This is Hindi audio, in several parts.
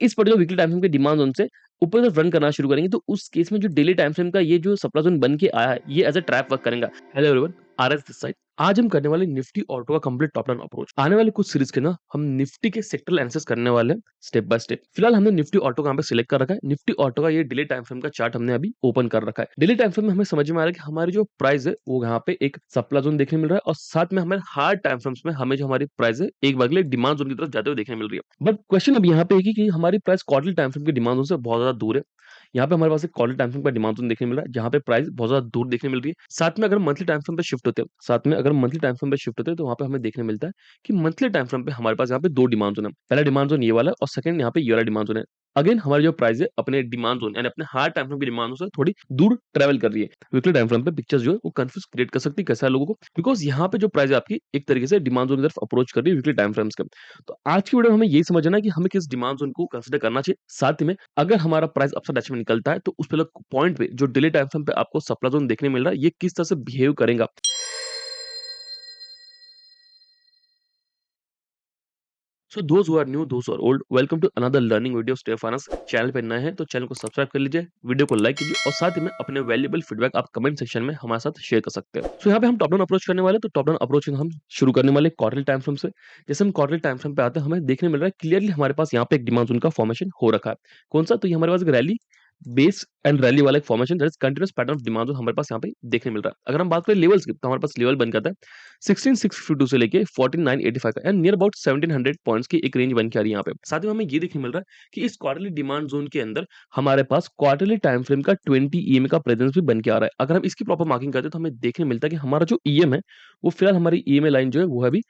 इस पर्टिकुलर वीकली टाइम फ्रेम के डिमांड जोन से ऊपर की तरफ रन करना शुरू करेंगे, तो उस केस में जो डेली टाइम फ्रेम का ये जो सप्लाई जोन बन के आया है, ये एज़ अ ट्रैप वर्क करेगा। Hello everyone, RS this side. आज हम करने वाले निफ्टी ऑटो का कंप्लीट टॉप डाउन अप्रोच। आने वाले कुछ सीरीज के ना हम निफ्टी के सेक्टरल एनालिसिस करने वाले हैं स्टेप बाय स्टेप। फिलहाल हमने निफ्टी ऑटो को यहाँ पे सिलेक्ट कर रखा है। निफ्टी ऑटो का ये डेली टाइम फ्रेम का चार्ट हमने अभी ओपन कर रखा है। डेली टाइम फ्रेम में हमें समझ में आ रहा है कि हमारी जो प्राइस है वो यहाँ पे एक सप्लाई जोन देखने मिल रहा है, और साथ में हमारे हार्ड टाइम फ्रेम्स में हमें जो हमारी प्राइस है एक बार के लिए डिमांड जोन की तरफ जाते हुए देखने मिल रही है। बट क्वेश्चन अब यहाँ पे है कि हमारी प्राइस क्वार्टरली टाइम फ्रेम के डिमांड जोन से बहुत ज्यादा दूर है। यहाँ पे हमारे पास एक क्वार्टरली टाइम फ्रेम का डिमांड जोन देखने मिल रहा है, जहाँ पे प्राइस बहुत ज्यादा दूर देखने मिल रही है। साथ में अगर मंथली टाइम फ्रेम पे शिफ्ट होते हैं, तो वहाँ पे हमें देखने मिलता है कि मंथली टाइम फ्रेम पे हमारे पास यहाँ पे दो डिमांड जोन है। पहला डिमांड जोन ये वाला है, और सेकंड यहाँ पे ये वाला डिमांड जोन है। अगेन हमारी जो प्राइस है अपने डिमांड जोन यानी अपने हार्ड टाइम फ्रेम की डिमांड जोन से थोड़ी दूर ट्रेवल कर रही है। वीकली टाइम फ्रेम पे पिक्चर्स जो है वो कंफ्यूज क्रिएट कर सकती है कैसा है लोगों को, बिकॉज यहाँ पे जो प्राइस है आपकी एक तरीके से डिमांड जोन की तरफ अप्रोच कर रही है वीकली टाइम फ्रेम्स के। तो आज की वीडियो में हमें यही समझना है कि हमें किस डिमांड जोन को कंसीडर करना चाहिए। साथ में अगर हमारा प्राइस अपसाइड डायरेक्शन में निकलता है, तो उस पॉइंट पे जो डेली टाइम फ्रेम पे आपको सप्लाई जोन देखने मिल रहा है, ये किस तरह से बिहेव करेगा। So those who are new, those who are old, welcome to another learning video stay finance. Channel पे नए हैं तो चैनल को सब्सक्राइब कर लीजिए, वीडियो को लाइक कीजिए, और साथ ही में अपने वैल्यूएबल फीडबैक आप कमेंट सेक्शन में हमारे साथ शेयर कर सकते हैं। सो यहाँ पे हम टॉप डाउन अप्रोच करने वाले हैं, तो टॉप डाउन अप्रोच हम शुरू करने वाले क्वार्टरली टाइम फ्रेम से। जैसे हम क्वार्टरली टाइम फ्रेम पे आते हैं, हमें देखने मिल रहा है क्लियरली हमारे पास यहाँ पे एक डिमांड जोन का फॉर्मेशन हो रखा है। कौन सा? तो ये हमारे पास एक रैली बेस एंड रैली वाला एक formation, that is continuous pattern of demand zone हमारे पास यहाँ पे देखने मिल रहा है। अगर हम बात करें लेवल्स की, तो हमारे पास लेवल बन जाता है 16652 से लेके 14985 का, एंड नियर अबाउट 1700 पॉइंट्स की एक रेंज बन के आ रही है यहाँ पे। साथ में हमें ये देखने मिल रहा है कि इस क्वार्टरली डिमांड जोन के अंदर हमारे पास क्वार्टरली टाइम फ्रेम का 20 ईएमए का प्रेजेंस भी बन के आ रहा है। अगर हम इसकी प्रॉपर मार्किंग करते हैं, तो हमें देखने मिलता है कि हमारा जो ईएम है वो फिलहाल हमारी ईएमए लाइन जो है वो है अभी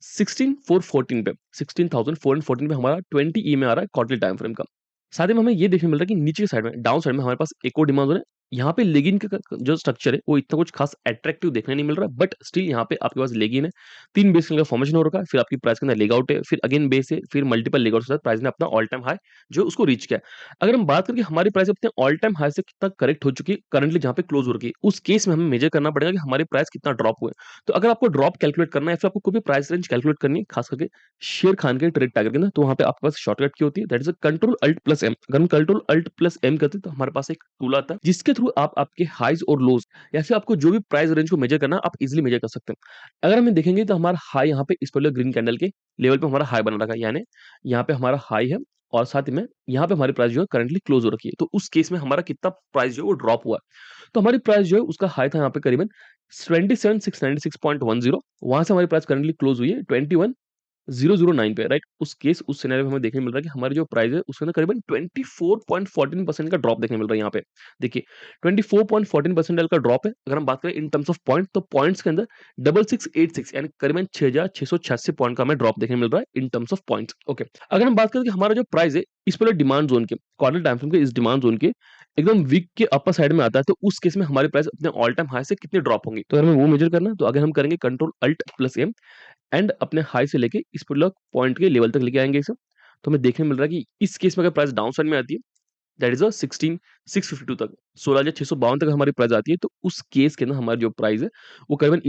16414 पे, 16414 पे हमारा 20 ईएमए आ रहा है क्वार्टरली टाइम फ्रेम का। साथ ही में हमें ये देखने मिल रहा है कि नीचे की साइड में, डाउन साइड में हमारे पास एक और डिमांड जोन है। यहाँ पे लेगिन का जो स्ट्रक्चर है वो इतना कुछ खास अट्रैक्टिव देखने नहीं मिल रहा, बट स्टिल यहाँ पे आपके पास लेगिन है, 3 बेस का फॉर्मेशन हो रखा है, फिर आपकी प्राइस के अंदर लेग आउट है, फिर अगेन बेस है, फिर मल्टीपल लेग आउट के साथ प्राइस ने अपना ऑल टाइम हाई जो उसको रीच किया है। अगर हम बात करें कि हमारी प्राइस अपने ऑल टाइम हाई से कितना करेक्ट हो चुकी है करंटली जहाँ पे क्लोज हो रखी है, उस केस में हमें मेजर करना पड़ेगा कि हमारी प्राइस कितना ड्रॉप हुआ है। तो अगर आपको ड्रॉप कैलकुलेट करना है, फिर आपको कोई भी प्राइस रेंज कैलकुलेट करनी है, खास करके शेर खान के ट्रेड टाइगर के ना, तो वहाँ पे आपके पास शॉर्टकट की होती है, that is control alt plus M. अगर हम कंट्रोल अल्ट प्लस एम करते हैं, तो हमारे पास एक टूल आता है जिसके थ्रू आप आपके हाइज और लोज, या फिर आपको जो भी प्राइस रेंज को मेजर करना है, आप इजिली मेजर कर सकते हैं। अगर हम देखेंगे तो हमारा हाई यहाँ पे इस पर्टिकुलर ग्रीन कैंडल के लेवल पे हमारा हाई बना रखा है, यानी यहाँ पे हमारा हाई है, और साथ ही में यहाँ पे हमारी प्राइस जो है करंटली क्लोज हो रखी है। तो उस केस में हमारा कितना प्राइस जो है वो ड्रॉप हुआ है, तो हमारी प्राइस जो है उसका हाई था यहाँ पे करीबन 27696.10, वहां से हमारी प्राइस करंटली क्लोज हुई है 009 पे, राइट। उस सिनेरियो में हमें देखने मिल रहा है कि हमारी जो प्राइस है उसके अंदर करीबन 24.14% का ड्रॉप देखने मिल रहा है यहाँ पे। देखिए 24.14% का ड्रॉप है। अगर हम बात करें इन टर्म्स ऑफ पॉइंट, तो पॉइंट्स के अंदर 6686 यानी करीबन 6686 पॉइंट का हमें ड्रॉप देखने मिल रहा है in terms of points. Okay, अगर हम बात करें कि हमारा जो प्राइस है इस पर डिमांड जोन के क्वार्टर टाइम फ्रेम के इस डिमांड जोन के एकदम वीक के अपर साइड में आता है, तो उस केस में हमारी प्राइस अपने ऑल टाइम हाई से कितने ड्रॉप होंगी, तो अगर हमें वो मेजर करना है, तो अगर हम करेंगे control alt plus M, and अपने हाई से लेके इस पर्टिकुलर पॉइंट के लेवल तक लेके आएंगे इसे, तो हमें देखने मिल रहा है कि इस केस में अगर प्राइस डाउन साइड में आती है, दैट इज 16652 तक, 16652 तक हमारी प्राइस आती है, तो उस केस के अंदर हमारी जो प्राइस है वो करीबन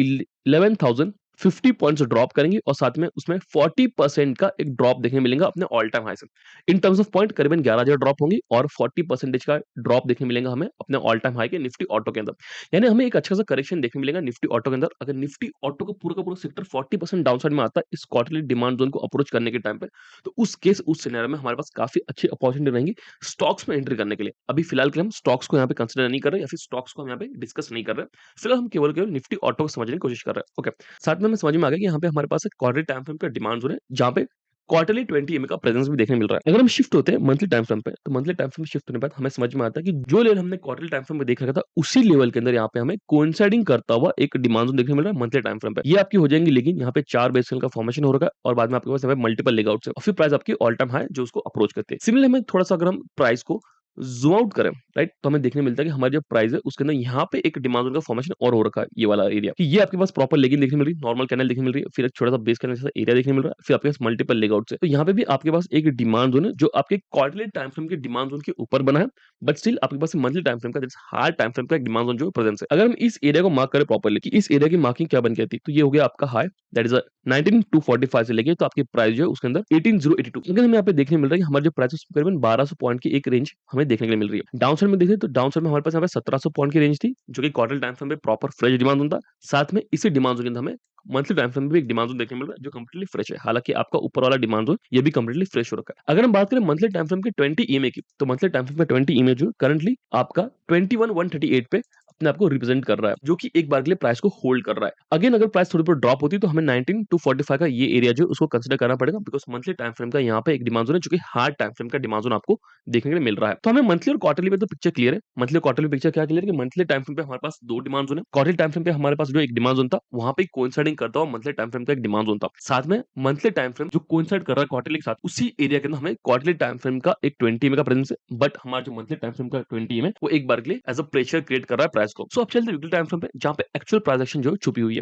11050 पॉइंट्स ड्रॉप करेंगे, और साथ में उसमें 40% का एक ड्रॉप देखने मिलेगा अपने ऑल टाइम हाई से। इन टर्म्स ऑफ पॉइंट करीबन 11000 ड्रॉप होंगी, और 40% का ड्रॉप देखने मिलेगा हमें अपने ऑल टाइम हाई के निफ्टी ऑटो के अंदर। यानी हमें एक अच्छा सा करेक्शन देखने मिलेगा निफ्टी ऑटो के अंदर। अगर निफ्टी ऑटो का पूरा सेक्टर 40% डाउन साइड में आता है इस क्वार्टरली डिमांड जोन को अप्रोच करने के टाइम पे, तो उस केस उस सिनेरियो में हमारे पास काफी अच्छी अपॉर्चुनिटी रहेंगी स्टॉक्स में एंट्री करने के लिए। अभी फिलहाल के लिए हम स्टॉक्स को यहाँ पे कंसिडर नहीं कर रहे, या फिर स्टॉक्स को हम यहाँ पे डिस्कस नहीं कर रहे। फिलहाल हम केवल निफ्टी ऑटो को समझने की कोशिश कर रहे हैं। ओके, साथ में हमें समझ में आ गया कि यहाँ पे हमारे पास एक क्वार्टरली टाइम फ्रेम का डिमांड जोन है, जहाँ पे क्वार्टरली 20 ईएमए का प्रेजेंस भी देखने मिल रहा है। अगर हम शिफ्ट होते हैं मंथली टाइम फ्रेम पे, तो मंथली टाइम फ्रेम शिफ्ट होने के बाद हमें समझ में आता है कि जो लेवल हमने क्वार्टरली टाइम फ्रेम में देख रखा था, उसी लेवल के अंदर यहाँ पे हमें कोइंसाइडिंग करता हुआ एक डिमांड जोन देखने मिल रहा है मंथली टाइम फ्रेम पे। ये आपकी हो जाएंगी, लेकिन यहाँ पे 4 बेस का फॉर्मेशन हो रखा है, और बाद में आपके पास यहाँ पे मल्टीपल लेग आउट है, और फिर प्राइस आपकी ऑल टाइम हाई जो उसको अप्रोच करते हैं। सिमिलरली हमें थोड़ा सा अगर हम प्राइस को ज़ूम आउट करें, राइट? तो हमें देखने मिलता है कि हमारी जो प्राइस है उसके अंदर यहाँ पे एक डिमांड ज़ोन का फॉर्मेशन और हो रखा है, ये वाला एरिया, कि ये आपके पास प्रॉपर लेगिंग देखने मिल रही है, नॉर्मल कैंडल देखने मिल रही है, फिर एक छोटा-सा बेस कैंडल जैसा एरिया देखने मिल रहा है, फिर आपके पास मल्टीपल लेग आउट्स है। तो यहाँ पे भी आपके पास एक डिमांड ज़ोन है जो आपके क्वार्टरली टाइम फ्रेम के डिमांड ज़ोन के ऊपर बना है, बट स्टिल आपके पास मंथली टाइम फ्रेम का दैट्स हायर टाइम फ्रेम का एक डिमांड ज़ोन जो प्रेजेंस है। अगर हम इस एरिया को मार्क करें प्रॉपर्ली कि इस एरिया की मार्किंग क्या बन के आती है, तो ये हो गया आपका हाई, दैट इज़ 19245 से लेके तो आपकी प्राइस जो है उसके अंदर 18082। अगर हमें यहाँ पे देखने मिल रहा है कि हमारा जो प्राइस है उसमें करीबन 1200 पॉइंट की एक रेंज हमें देखने के लिए मिल रही है। डाउन साइड में देखें तो डाउन साइड में हमारे पास यहाँ पे 1700 पॉइंट की रेंज थी, जो कि क्वार्टर टाइम फ्रेम पे प्रॉपर फ्रेश डिमांड जोन था। साथ में इसी डिमांड जोन के अंदर हमें मंथली टाइम फ्रेम में भी एक डिमांड जोन देखने मिल रहा है जो कंप्लीटली फ्रेश है। हालांकि आपका ऊपर वाला डिमांड जोन ये भी कंप्लीटली फ्रेश हो रखा है। अगर हम बात करें मंथली टाइम फ्रेम के 20 ईएमए की, तो मंथली टाइम फ्रेम का 20 ईएमए जो करंटली आपका 21138 पे अपने आप को रिप्रेजेंट कर रहा है, जो कि एक बार के लिए प्राइस को होल्ड कर रहा है। अगेन अगर प्राइस थोड़ी बहुत ड्रॉप होती है तो हमें 19 टू 45 का ये एरिया जो उसको कंसीडर करना पड़ेगा, बिकॉज़ मंथली टाइम फ्रेम का यहाँ पे एक डिमांड जोन है जो कि हार्ड टाइम फ्रेम का डिमांड जोन आपको देखने के लिए मिल रहा है। तो हमें मंथली और क्वार्टरली में तो पिक्चर क्लियर है। मंथली और क्वार्टरली पिक्चर क्या क्लियर है कि मंथली टाइम फ्रेम पे हमारे पास 2 डिमांड जोन है। क्वार्टरली टाइम फ्रेम पे हमारे पास जो एक डिमांड जोन था, वहाँ पे कोइंसाइडिंग करता हुआ मंथली टाइम फ्रेम का एक डिमांड जोन था। साथ में मंथली टाइम फ्रेम जो कोइंसाइड कर रहा है क्वार्टरली के साथ, उसी एरिया के अंदर हमें क्वार्टरली टाइम फ्रेम का एक 20 ईएमए का प्रेजेंस है, बट हमारा जो मंथली टाइम फ्रेम का 20 ईएमए वो एक बार के लिए एज़ अ प्रेशर क्रिएट कर रहा है प्राइस को। सो अब चलते हैं वीकली टाइम फ्रेम पे, जहाँ पे एक्चुअल प्राइस एक्शन जो है छुपी हुई है।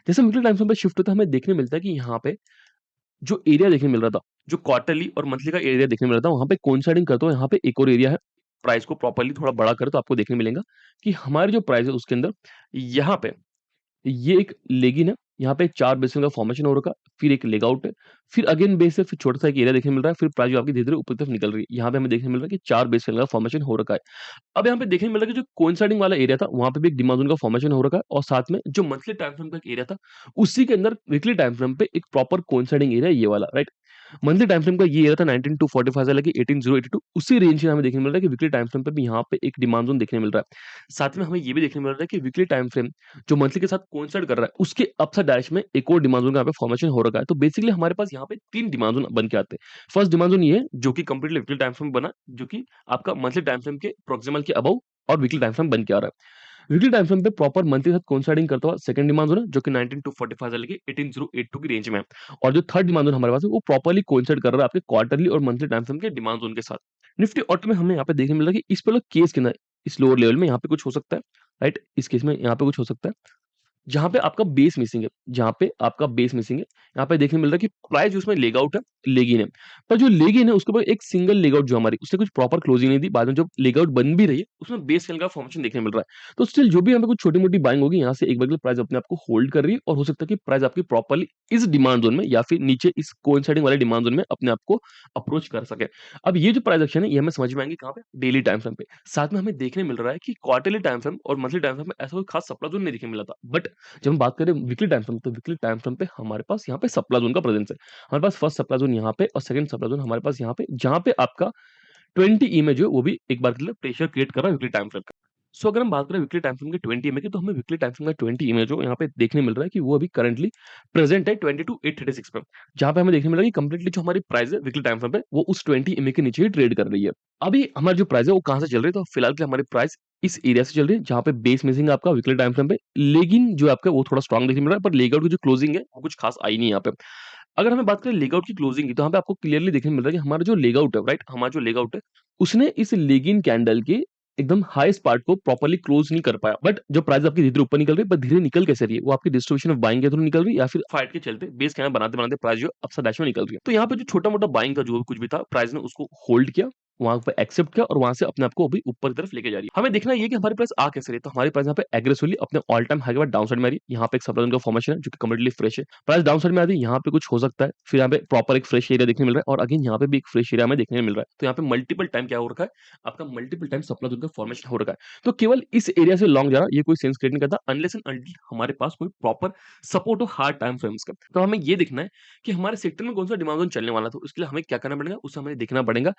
जैसे वीकली टाइम फ्रेम पे शिफ्ट होता है, हमें देखने मिलता है कि यहाँ पे जो एरिया देखने मिल रहा था, जो क्वार्टरली और मंथली का एरिया देखने मिल रहा था, वहाँ पे कोइंसाइडिंग करते हुए यहाँ पे एक और एरिया है। प्राइस को प्रॉपर्ली थोड़ा बड़ा करें तो आपको देखने मिलेगा कि हमारी जो प्राइस है उसके अंदर यहाँ पे ये एक लेगिन है, यहाँ पे 4 बेसिन का फॉर्मेशन हो रखा है, फिर एक लेग आउट है, फिर अगेन बेस है, फिर छोटा-सा एक एरिया देखने मिल रहा है, फिर प्राइस जो आपकी धीरे-धीरे ऊपर की तरफ निकल रही है। यहाँ पे हमें देखने मिल रहा है कि 4 बेस का फॉर्मेशन हो रखा है। अब यहाँ पे देखने मिल रहा है कि जो कोइंसाइडिंग वाला एरिया था, वहाँ पे भी एक डिमांड जोन का फॉर्मेशन हो रखा है और साथ में जो मंथली टाइम फ्रेम का एक एरिया था, उसी के अंदर वीकली टाइम फ्रेम पे एक प्रॉपर कोइंसाइडिंग एरिया है ये वाला, राइट? मंथली टाइम फ्रेम का ये एरिया था 19 टू 45 से लेके 18082, उसी रेंज में हमें देखने मिल रहा है कि वीकली टाइम फ्रेम पे भी यहाँ पे एक डिमांड जोन देखने मिल रहा है। साथ में हमें ये भी देखने मिल रहा है कि वीकली टाइम फ्रेम जो मंथली के साथ कोइंसाइड कर रहा है, उसके अपसाइड डायरेक्शन में एक और डिमांड जोन का यहाँ पे फॉर्मेशन हो रखा है। तो बेसिकली हमारे पास यहाँ पे 3 डिमांड जोन बन के आते हैं। फर्स्ट डिमांड जोन ये है, जो कि कंप्लीटली वीकली टाइम फ्रेम बना, जो कि आपका मंथली टाइम फ्रेम के प्रॉक्सिमल के अबव और वीकली टाइम फ्रेम बन के आ रहा है। वीकली टाइम फ्रेम पे प्रॉपर मंथली के साथ कोइंसाइडिंग करता हुआ सेकंड डिमांड जोन है, जो कि 19 टू 45 से लेके 18082 की रेंज में है। और जो थर्ड डिमांड जोन हमारे पास है, वो प्रॉपर्ली कोइंसाइड कर रहा है आपके क्वार्टरली और मंथली टाइम फ्रेम के डिमांड जोन के साथ। निफ्टी ऑटो में हमें यहाँ पे देखने मिल रहा है कि इस वाले केस के अंदर, इस लोअर लेवल में यहाँ पे कुछ हो सकता है, राइट? इस केस में यहाँ पे कुछ हो सकता है। जहाँ पे आपका बेस मिसिंग है, जहाँ पे आपका बेस मिसिंग है, यहाँ पे देखने मिल रहा है कि प्राइस उसमें लेग आउट है, लेग इन है। पर जो लेग इन है उसके ऊपर एक सिंगल लेग आउट जो हमारी, उसने कुछ प्रॉपर क्लोजिंग नहीं दी। बाद में जब लेग आउट बन भी रही है, उसमें बेस सेल का फॉर्मेशन देखने मिल रहा है। तो स्टिल जो भी यहाँ पे कुछ छोटी-मोटी बाइंग होगी, यहाँ से एक बार के लिए प्राइस अपने आप को होल्ड कर रही है और हो सकता है कि प्राइस आपकी प्रॉपर्ली इस डिमांड जोन में या फिर नीचे इस कोइंसाइडिंग वाले डिमांड जोन में अपने आप को अप्रोच कर सके। अब ये जो प्राइस एक्शन है, ये हमें समझ में आएँगे कहाँ पे? डेली टाइम फ्रेम पे। साथ में हमें देखने मिल रहा है कि क्वार्टरली टाइम फ्रेम और मंथली टाइम फ्रेम में ऐसा कोई खास सप्लाई जोन नहीं देखने मिला था। बट जब हम बात करें वीकली टाइम फ्रेम, तो वीकली टाइम फ्रेम पे हमारे पास यहाँ पे सप्लाई ज़ोन का प्रेजेंस है। हमारे पास फर्स्ट सप्लाई ज़ोन यहाँ पे और सेकंड सप्लाई ज़ोन हमारे पास यहाँ पे, जहाँ पे आपका 20 ईएमए जो है वो भी एक बार के लिए प्रेशर क्रिएट कर रहा है वीकली टाइम फ्रेम का। सो अगर हम बात करें वीकली टाइम फ्रेम के 20 ईएमए की, तो हमें वीकली टाइम फ्रेम का 20 ईएमए जो यहाँ पे देखने मिल रहा है कि वो अभी करंटली प्रेजेंट है 22,836 पे। जहाँ पे हमें देखने मिल रहा है कि कंप्लीटली जो हमारी प्राइस है वीकली टाइम फ्रेम पे, वो उस 20 ईएमए के नीचे ही ट्रेड कर रही है। अभी हमारी जो प्राइस है वो कहाँ से चल रही है, तो फिलहाल के लिए हमारी प्राइस इस एरिया से चल रही है, जहाँ पे बेस मिसिंग है आपका वीकली टाइम फ्रेम पे, लेकिन जो आपका वो थोड़ा स्ट्रांग देखने मिल रहा है, पर लेग आउट की जो क्लोजिंग है वो कुछ खास आई नहीं यहाँ पे। अगर हमें बात करें लेग आउट की क्लोजिंग की, तो यहाँ पे आपको क्लियरली देखने मिल रहा है कि हमारा जो लेग आउट है, राइट? हमारा जो लेग आउट है, उसने इस लेग इन कैंडल के एकदम हाईएस्ट पार्ट को प्रॉपर्ली क्लोज नहीं कर पाया। बट जो प्राइस आपकी धीरे ऊपर निकल रही है, पर धीरे निकल कैसे रही है? वो आपकी डिस्ट्रीब्यूशन ऑफ बाइंग के थ्रू निकल रही है या फिर फाइट के चलते बेस कैंडल बनाते-बनाते प्राइस जो अपसाइड डायरेक्शन में निकल रही है। तो यहाँ पे जो छोटा-मोटा बाइंग का जो भी कुछ भी था, प्राइस ने उसको होल्ड किया, वहाँ पे एक्सेप्ट किया और वहाँ से अपने आप को अभी ऊपर की तरफ लेके जा रही है। हमें देखना ये है कि हमारी प्राइस आ कैसे रही है? तो हमारी प्राइस यहाँ पे एग्रेसिवली अपने ऑल टाइम हाई के बाद डाउन साइड में आ रही है। यहाँ पे एक सप्लाई जोन का फॉर्मेशन है जो कि कंप्लीटली फ्रेश है। प्राइस डाउन साइड में आ रही है, यहाँ पे कुछ हो सकता है। फिर यहाँ पे प्रॉपर एक फ्रेश एरिया देखने मिल रहा है और अगेन यहाँ पे भी एक फ्रेश एरिया हमें देखने मिल रहा है। तो यहाँ पे मल्टीपल टाइम क्या हो रखा है? आपका मल्टीपल टाइम सप्लाई जोन का फॉर्मेशन हो रखा है। तो केवल इस एरिया से लॉन्ग जाना ये कोई सेंस क्रिएट नहीं करता, अनलेस एंड अनटिल हमारे पास कोई प्रॉपर सपोर्ट हो हार्ड टाइम फ्रेम्स का। तो हमें ये देखना है कि हमारे सेक्टर में कौन-सा डिमांड जोन चलने वाला है, तो उसके लिए हमें क्या करना पड़ेगा? उसे हमें देखना पड़ेगा,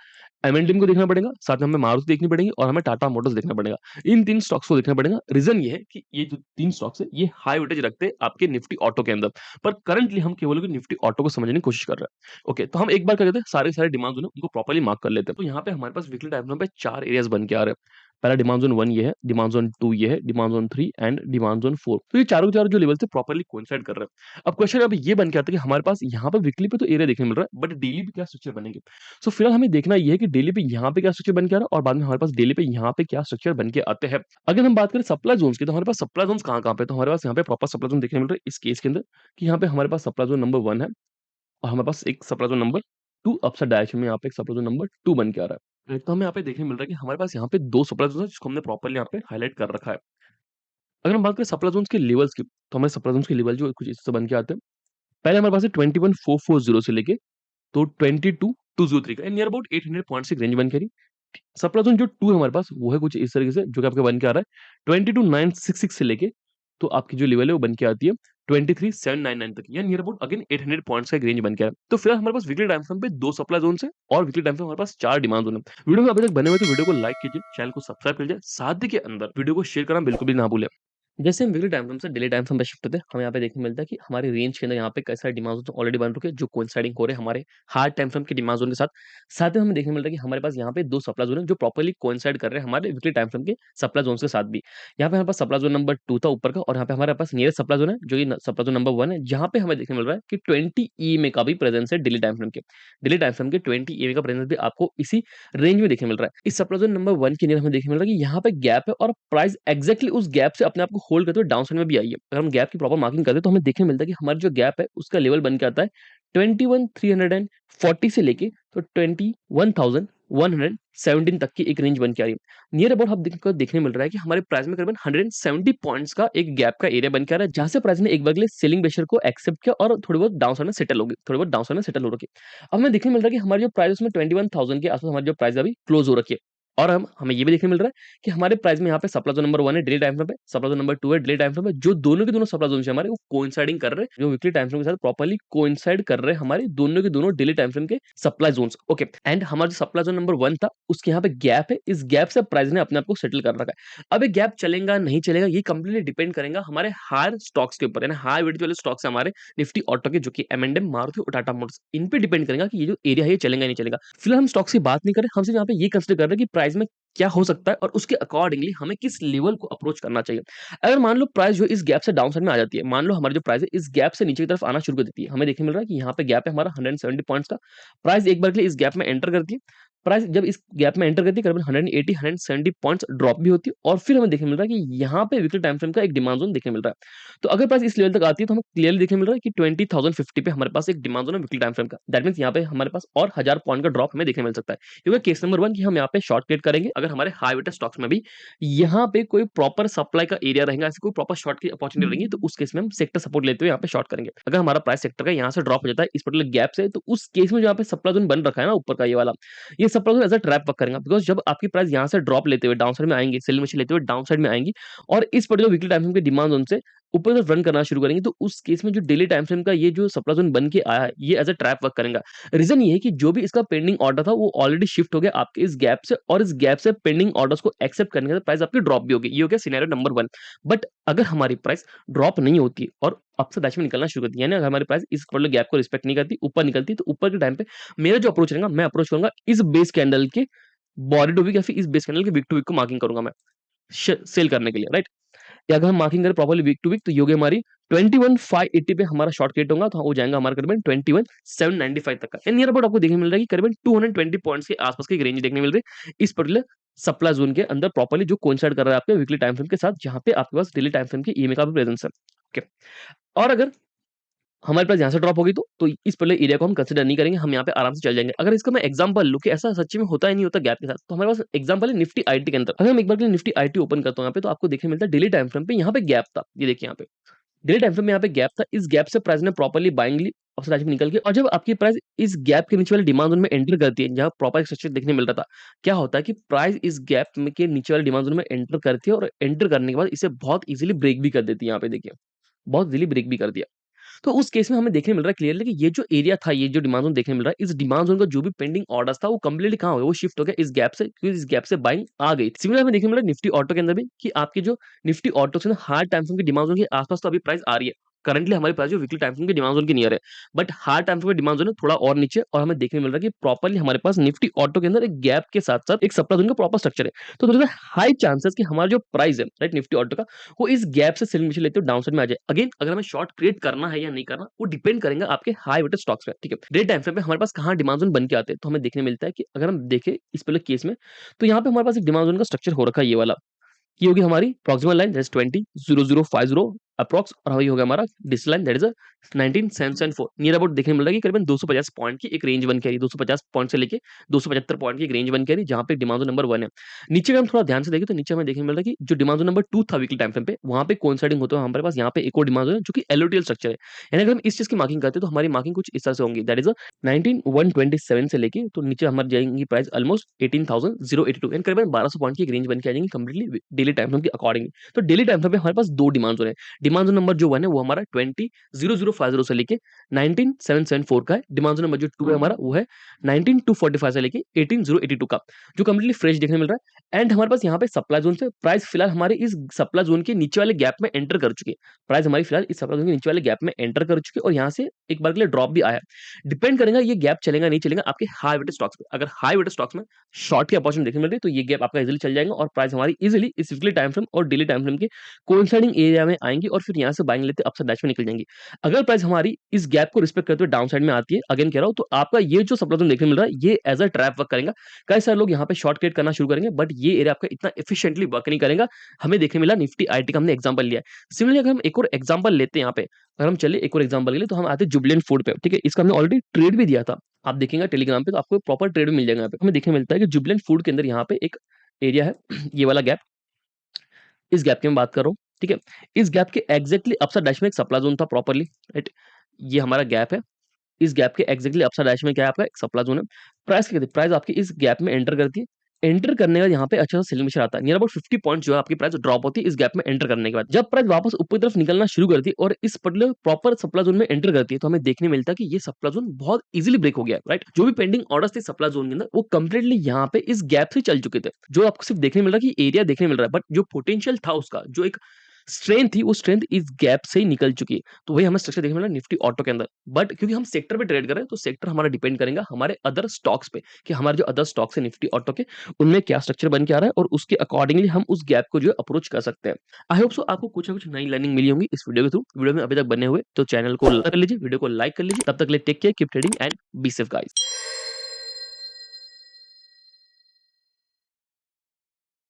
एम&एम को देखना पड़ेगा, साथ में हमें मारुति देखनी पड़ेगी और हमें टाटा मोटर्स देखना पड़ेगा। इन 3 स्टॉक्स को देखना पड़ेगा। रीज़न ये है कि ये जो 3 स्टॉक्स है, ये हाई वेटेज रखते हैं आपके निफ्टी ऑटो के अंदर। पर करंटली हम केवल निफ्टी ऑटो को समझने की कोशिश कर रहे हैं। ओके, तो हम एक बार क्या करते हैं, सारे के सारे डिमांड जो है उनको प्रॉपर्ली मार्क कर लेते हैं। तो यहाँ पे हमारे पास वीकली टाइम फ्रेम पे 4 एरियाज़ बन के आ रहे हैं। पहला डिमांड जोन 1 ये है, डिमांड जोन 2 ये है, demand zone 3 and demand zone 4। तो ये चारों के चारों जो लेवल्स थे प्रॉपर्ली कोइंसाइड कर रहे हैं। अब क्वेश्चन अब ये बन के आता है कि हमारे पास यहाँ पे वीकली पे तो एरिया देखने मिल रहा है, बट डेली पे क्या स्ट्रक्चर बनेंगे। सो फिलहाल हमें देखना ये है कि डेली पे यहाँ पे क्या स्ट्रक्चर बन के आ रहा है और बाद में हमारे पास डेली पे यहाँ पे क्या स्ट्रक्चर बन के आते हैं। अगर हम बात करें सप्लाई जोन्स की, तो हमारे पास सप्लाई जोन्स कहाँ-कहाँ पे, तो हमारे पास यहाँ पे प्रॉपर सप्लाई जोन देखने मिल रहा है इस केस के अंदर, कि यहाँ पे हमारे पास सप्लाई जोन नंबर 1 है और हमारे पास एक supply zone number 2 upside direction में यहाँ पे एक सप्लाई जोन नंबर 2 बन के आ रहा है। तो हमें यहाँ पे देखने मिल रहा है कि हमारे पास यहाँ पे 2 सप्लाई जोन है जिसको हमने प्रॉपर्ली यहाँ पे हाइलाइट कर रखा है। अगर हम बात करें सप्लाई जोन्स के लेवल्स की, तो हमें सप्लाई जोन्स के लेवल जो कुछ इससे बन के आते हैं। पहले हमारे पास है 21440 से लेके तो 22203 का नियर अबाउट 800 पॉइंट्स की रेंज बन के आ रही। सप्लाई जोन जो 2 है हमारे पास वो है कुछ इस तरीके से जो कि आपका बन के आ रहा है 22966 से लेके तो आपकी जो लेवल है वो बन के आती है 23799 तक या नियर अबाउट अगेन 800 पॉइंट्स का एक रेंज बन के आ रहा है। तो फिलहाल हमारे पास वीकली टाइम फ्रेम पे 2 सप्लाई जोन है और वीकली टाइम फ्रेम हमारे पास 4 डिमांड जोन है। वीडियो में अभी तक बने हुए तो वीडियो को लाइक कीजिए, चैनल को सब्सक्राइब कीजिए, साथ ही के अंदर वीडियो को शेयर करना बिल्कुल भी ना भूलें। जैसे हम वीकली टाइम फ्रेम से डेली टाइम फ्रेम पे शिफ्ट होते हैं, हमें यहाँ पे देखने मिलता है कि हमारी रेंज के अंदर यहाँ पे कई सारे डिमांड जोन ऑलरेडी बन चुके हैं जो कोइंसाइडिंग हो रहे हैं हमारे हार्ड टाइम फ्रेम के डिमांड जोन के साथ। साथ में हमें देखने मिलता है कि हमारे पास यहाँ पे 2 सप्लाई जोन है जो प्रॉपर्ली कोइंसाइड कर रहे हैं हमारे वीकली टाइम फ्रेम के सप्लाई जोन के साथ भी। यहाँ पे हमारे पास सप्लाई जोन नंबर 2 था ऊपर का और यहाँ पे हमारे पास नियरेस्ट सप्लाई जोन है जो ये सप्लाई जोन नंबर 1 है, जहाँ पे हमें देखने मिल रहा है कि 20 ईएमए का भी प्रेजेंस है डेली टाइम फ्रेम के। डेली टाइम फ्रेम के 20 ईएमए का प्रेजेंस भी आपको इसी रेंज में देखने मिल रहा है। इस सप्लाई जोन नंबर 1 के अंदर हमें देखने मिल रहा है कि यहाँ पे गैप है और प्राइस एक्जैक्टली उस गैप से अपने आप को होल्ड करते हुए डाउन साइड में भी आई है। अगर हम गैप की प्रॉपर मार्किंग करते हैं तो हमें देखने मिलता है कि हमारा जो गैप है उसका लेवल बन के आता है 21340 से लेके तो 21117 तक की एक रेंज बन के आ रही है। नियर अबाउट हम देखने मिल रहा है कि हमारे प्राइस में करीबन 170 पॉइंट्स का एक गैप का एरिया बन के आ रहा है जहां से प्राइस ने एक बार के लिए सेलिंग प्रेशर को एक्सेप्ट किया और थोड़ी बहुत डाउन साइड में सेटल होगी, थोड़ी बहुत डाउन साइड में सेटल हो रखी है। अब हमें देखने मिल रहा है कि हमारी जो प्राइस में 21,000 के आसपास हमारी जो प्राइस अभी क्लोज हो रखी है और हम हमें ये भी देखने मिल रहा है कि हमारे प्राइस में यहाँ पे सप्लाई जोन नंबर 1 है डेली टाइम फ्रेम पे, सप्लाई जोन नंबर 2 है डेली टाइम फ्रेम पे, जो दोनों के दोनों सप्लाई जोन हमारे वो कोइंसाइडिंग कर रहे हैं, जो वीकली टाइम फ्रेम के साथ प्रॉपर्ली कोइंसाइड कर रहे हैं हमारे दोनों के दोनों डेली टाइम फ्रेम के सप्लाई जोन्स। ओके, एंड हमारा जो सप्लाई जोन नंबर 1 था उसके यहाँ पे गैप है, इस गैप से प्राइस ने अपने आप को सेटल कर रखा है। अब ये गैप चलेगा नहीं चलेगा ये कंप्लीटली डिपेंड करेगा हमारे हायर स्टॉक्स के ऊपर, यानी हाई वेटेज वाले स्टॉक्स है हमारे निफ्टी ऑटो के, जो कि एम&एम, मारुति और टाटा मोटर्स, इन पे डिपेंड करेगा कि ये जो एरिया है ये चलेगा नहीं चलेगा। फिलहाल हम स्टॉक्स की बात नहीं करें, हम सिर्फ यहाँ पे ये कंसिडर कर रहे हैं कि प्राइस में क्या हो सकता है और उसके अकॉर्डिंगली हमें किस लेवल को अप्रोच करना चाहिए। अगर मान लो प्राइस जो इस गैप से डाउन साइड में आ जाती है, मान लो हमारी जो प्राइस है इस गैप से नीचे की तरफ आना शुरू कर देती है, हमें देखने मिल रहा है कि यहाँ पे गैप है हमारा 170 पॉइंट्स का, प्राइस एक बार के लिए इस गैप में एंटर करती है, प्राइस जब इस गैप में एंटर करती है करीबन 180 170 पॉइंट्स ड्रॉप भी होती है और फिर हमें देखने मिल रहा है कि यहाँ पे वीकली टाइम फ्रेम का एक डिमांड जोन देखने मिल रहा है। तो अगर प्राइस इस लेवल तक आती है तो हमें क्लियरली देखने मिल रहा है कि 20,050 पे हमारे पास एक डिमांड जोन है वीकली टाइम फ्रेम का। दैट मींस यहाँ पे हमारे पास और 1000 पॉइंट का ड्रॉप हमें देखने मिल सकता है, क्योंकि केस नंबर 1 की हम यहाँ पे शॉर्ट ट्रेड करेंगे अगर हमारे हाई वेटेड स्टॉक्स में भी यहाँ पे कोई प्रॉपर सप्लाई का एरिया रहेगा, ऐसे कोई प्रॉपर शॉर्ट की अपॉर्चुनिटी रहेगी, तो उस केस में हम सेक्टर सपोर्ट लेते हुए यहाँ पे शॉर्ट करेंगे। अगर हमारा प्राइस सेक्टर का यहाँ से ड्रॉप हो जाता है इस पर्टिकुलर गैप से, तो उस केस में जो यहाँ पे सप्लाई जोन बन रखा है ना ऊपर का ये वाला, ये supply zone as a trap work करेगा, बिकॉज जब आपकी प्राइस यहाँ से ड्रॉप लेते हुए डाउन साइड में आएंगे, सेलिंग मशीन लेते हुए डाउन साइड में आएंगी और इस पर्टिकुलर वीकली टाइम फ्रेम के डिमांड जोन से ऊपर तरफ रन करना शुरू करेंगे, तो उस केस में जो डेली टाइम फ्रेम का ये जो सप्लाई जोन बन के आया है ये एज अ ट्रैप वर्क करेगा। रीजन ये है कि जो भी इसका पेंडिंग ऑर्डर था वो ऑलरेडी शिफ्ट हो गया आपके इस गैप से और इस गैप से पेंडिंग ऑर्डर्स को एक्सेप्ट करने के बाद प्राइस आपकी ड्रॉप भी होगी। ये हो गया सिनेरियो नंबर 1। बट अगर हमारी प्राइस ड्रॉप नहीं होती और अपसाइड डायरेक्शन में निकलना शुरू करती है, यानी अगर हमारी प्राइस इस पर्टिकुलर गैप को रिस्पेक्ट नहीं करती, ऊपर निकलती, तो ऊपर के टाइम पे मेरा जो अप्रोच रहेगा, मैं अप्रोच करूंगा इस बेस कैंडल के बॉडी टू वीक या फिर इस बेस कैंडल के वीक टू वीक को मार्किंग करूंगा मैं सेल करने के लिए, राइट। या अगर हम मार्किंग करें प्रॉपर्ली वीक टू वीक तो ये हो गई हमारी 21,580 पे हमारा शॉर्ट क्रिएट होगा, तो हो जाएगा हमारा करीबन 21,795 तक का। नियर अबाउट आपको देखने मिल रहा है कि करीबन 220 पॉइंट्स के आसपास की एक रेंज देखने मिल रही है इस पर्टिकुलर सप्लाई जोन के अंदर प्रॉपर्ली, जो कोइंसाइड कर रहा है आपके वीकली टाइम फ्रेम के साथ, जहां पे आपके पास डेली टाइम फ्रेम के ईएमए का भी प्रेजेंस है। ओके, और अगर हमारे पास यहाँ से ड्रॉप होगी तो इस पर्टिकुलर एरिया को हम कंसीडर नहीं करेंगे, हम यहाँ पे आराम से चल जाएंगे। अगर इसका मैं एग्जांपल लूं कि ऐसा सच्ची में होता ही नहीं होता गैप के साथ, तो हमारे पास एग्जांपल है निफ्टी आईटी के अंदर। अगर हम एक बार के लिए निफ्टी आईटी ओपन करता हूं यहाँ पे, तो आपको देखने मिलता है डेली टाइम फ्रेम पे यहाँ पे गैप था, ये देखिए यहाँ पे डेली टाइम फ्रेम में यहाँ पे गैप था, इस गैप से प्राइस ने प्रॉपर्ली बाइंग ली और आज निकल के, और जब आपकी प्राइस इस गैप के नीचे वाले डिमांड जोन में एंटर करती है जहाँ प्रॉपर स्ट्रक्चर देखने मिल रहा था, क्या होता है कि प्राइस इस गैप में के नीचे वाले डिमांड जोन में एंटर करती है और एंटर करने के बाद इसे बहुत इजीली ब्रेक भी कर देती है। यहाँ पे देखिए बहुत इजीली ब्रेक भी कर दिया। तो उस केस में हमें देखने मिल रहा है क्लियरली कि ये जो एरिया था, ये जो डिमांड जोन देखने मिल रहा है, इस डिमांड जोन का जो भी पेंडिंग ऑर्डर्स था वो कंप्लीटली कहाँ हो गया, वो शिफ्ट हो गया इस गैप से, क्योंकि इस गैप से बाइंग आ गई। सिमिलर हमें देखने मिल रहा है निफ्टी ऑटो के अंदर भी कि आपकी जो निफ्टी ऑटो से हार्ड टाइम फ्रेम की डिमांड जोन के आसपास तो अभी प्राइस आ रही है, करंटली हमारे पास जो वीकली टाइम फ्रेम के डिमांड जोन के नियर है, but hard time frame demand zone है थोड़ा और नीचे, और हमें देखने मिल रहा है कि प्रॉपर्ली हमारे पास निफ्टी ऑटो के अंदर एक गैप के साथ-साथ एक सप्लाई जोन का प्रॉपर स्ट्रक्चर है। तो there is a high chances कि हमारा जो प्राइस है, राइट, निफ्टी ऑटो का, वो इस गैप से सेलिंग लेते हुए डाउन साइड में आ जाए। अगेन अगर हमें शॉर्ट क्रिएट करना है या नहीं करना, वो डिपेंड करेगा आपके हाई वेटेड स्टॉक्स पे, ठीक है। डे टाइम फ्रेम पे हमारे पास कहाँ डिमांड जोन बन के आते हैं, तो हमें देखने मिलता है कि अगर हम देखें इस पहले केस में, तो यहाँ पे हमारे पास एक डिमांड जोन का स्ट्रक्चर हो रखा है, ये वाला। ये होगी हमारी proximal line, that is 20,0050 approx, और वही होगा हमारा distal line, that is 19,774। Near about देखने मिल रहा है कि करीबन 250 पॉइंट की एक रेंज बन के आ रही है, 250 पॉइंट से लेके 275 पॉइंट की एक रेंज बन के आ रही है, जहाँ पे डिमांड जोन नंबर 1 है। नीचे अगर हम थोड़ा ध्यान से देखें तो नीचे हमें देखने मिल रहा है कि जो डिमांड जोन नंबर 2 था वीकली टाइम फ्रेम पे, वहाँ पे कोइंसाइडिंग होता है हमारे पास यहाँ पे एक और डिमांड जोन है जो कि एलओटीएल स्ट्रक्चर है। यानी अगर हम इस चीज की मार्किंग करते हैं तो हमारी मार्किंग कुछ इस तरह से होंगी, दैट इज 19,127 से लेके तो नीचे हमारी जाएंगी प्राइस ऑलमोस्ट 18,082, यानी करीबन 1200 पॉइंट की एक रेंज बन के आ जाएंगी कंप्लीटली डेली टाइम फ्रेम के अकॉर्डिंगली। तो डेली टाइम फ्रेम पे हमारे पास दो डिमांड जोन है। डिमांड जोन नंबर जो 1 है वो हमारा 20,0050 से लेके 19,774 का है। डिमांड जोन नंबर जो 2 है हमारा वो है 19,245 से लेके 18,082 का, जो कंप्लीटली फ्रेश देखने मिल रहा है। एंड हमारे पास यहाँ पे सप्लाई जोन से प्राइस फिलहाल हमारे इस सप्लाई जोन के नीचे वाले गैप में एंटर कर चुकी है। प्राइस हमारी फिलहाल इस सप्लाई जोन के नीचे वाले गैप में एंटर कर चुकी है, और यहाँ से एक बार के लिए ड्रॉप भी आया। डिपेंड करेगा ये गैप चलेगा नहीं चलेगा आपके हाई वेटेड स्टॉक्स पे। अगर हाई वेटेड स्टॉक्स में शॉर्ट की अपॉर्चुनिटी देखने मिल रही है तो ये गैप आपका इजीली चल जाएगा, और प्राइस हमारी इजीली इस वीकली टाइम फ्रेम और डेली टाइम फ्रेम के कोइंसाइडिंग एरिया में आएंगी, और फिर यहाँ से बाइंग लेते अपसाइड डैश में निकल जाएंगी। अगर प्राइस हमारी इस गैप को रिस्पेक्ट करते हुए डाउन साइड में आती है, अगेन कह रहा हूँ, तो आपका ये जो सप्लाई जोन देखने मिल रहा है ये एज अ ट्रैप वर्क करेगा। कई सारे लोग यहाँ पे शॉर्ट क्रिएट करना शुरू करेंगे, बट ये एरिया आपका इतना एफिशिएंटली वर्क नहीं करेगा। हमें देखने मिला निफ्टी आईटी का हमने एग्जांपल लिया है। सिमिलरली अगर हम एक और एग्जांपल लेते हैं यहाँ पे, अगर हम चले एक और एग्जांपल के लिए, तो हम आते हैं जुबिलेंट फूड पे, ठीक है। इसका हमने ऑलरेडी ट्रेड भी दिया था, आप देखेंगे टेलीग्राम पे तो आपको प्रॉपर ट्रेड भी मिल जाएगा। यहाँ पे हमें देखने मिलता है कि जुबिलेंट फूड के अंदर यहाँ पे एक एरिया है ये वाला गैप, इस गैप की मैं बात कर रहा हूँ, ठीक है। इस गैप के एग्जैक्टली अपसाइड डैश में एक सप्लाई जोन था प्रॉपर्ली, राइट। ये हमारा गैप है। इस गैप के एग्जैक्टली अपसाइड डैश में क्या है आपका एक सप्लाई जोन है। प्राइस क्या कहते हैं, प्राइस आपकी इस गैप में एंटर करती है। एंटर करने का यहाँ पे अच्छा सा सेलिंग प्रेशर आता है, नियर अबाउट 50 पॉइंट जो है आपकी प्राइस ड्रॉप होती है इस गैप में एंटर करने के बाद। जब प्राइस वापस ऊपर की तरफ निकलना शुरू करती है और इस पर्टिकुलर प्रॉपर सप्लाई जोन में एंटर करती है, तो हमें देखने मिलता है कि ये सप्लाई जोन बहुत इजीली ब्रेक हो गया है, राइट। जो भी पेंडिंग ऑर्डर्स थे सप्लाई जोन के अंदर वो कंप्लीटली यहाँ पे इस गैप से चल चुके थे। जो आपको सिर्फ देखने मिल रहा है कि एरिया देखने मिल रहा है, बट जो पोटेंशियल था उसका, जो एक स्ट्रेंथ थी, वो स्ट्रेंथ इस गैप से ही निकल चुकी है। तो वही हमें स्ट्रक्चर देखने मिला निफ्टी ऑटो के अंदर। बट क्योंकि हम सेक्टर पे ट्रेड कर रहे हैं, तो सेक्टर हमारा डिपेंड करेगा हमारे अदर स्टॉक्स पे, कि हमारे जो अदर स्टॉक्स है निफ्टी ऑटो के, उनमें क्या स्ट्रक्चर बन के आ रहा है, और उसके अकॉर्डिंगली हम उस गैप को जो है अप्रोच कर सकते हैं। आई होप सो आपको कुछ ना कुछ नई लर्निंग मिली होंगी इस वीडियो के थ्रू। वीडियो में अभी तक बने हुए तो चैनल को कर लीजिए, वीडियो को लाइक कर लीजिए। तब तक के लिए take care, keep trading and be safe guys.